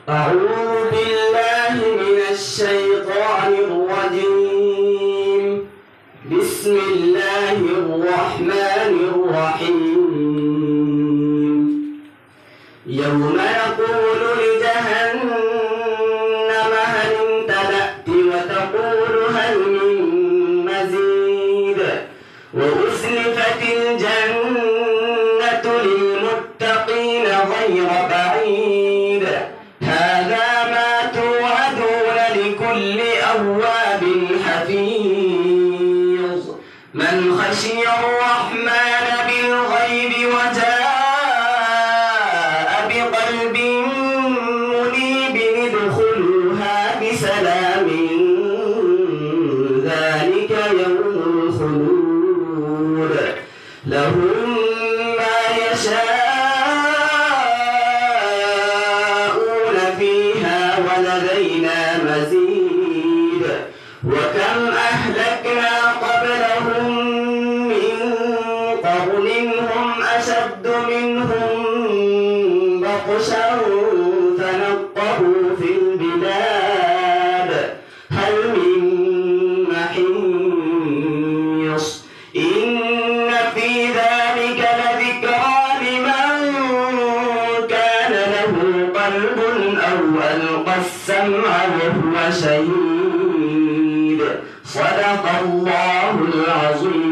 أعوذ بالله من الشيطان الرجيم. بسم الله الرحمن الرحيم. يوم نقول لجهنم هل امتلأت وتقول هل من مزيد وأزلفت الجنة للمتقين غير بعيد هذا ما توعدون لكل أواب حفيظ من خشي الرحمن بالغيب وجاء بقلب منيب ادخلوها بسلام ذلك يوم الخلود لهم ما يشاءون فيها ولدينا مزيد وكم أهلكنا قبلهم من قرن هم أشد منهم بطشا فنقبوا في البلاد هل من محيص إن في ذلك لذكرى لمن كان له قلب أو ألقى السمع وهو شهيد صدق الله العظيم.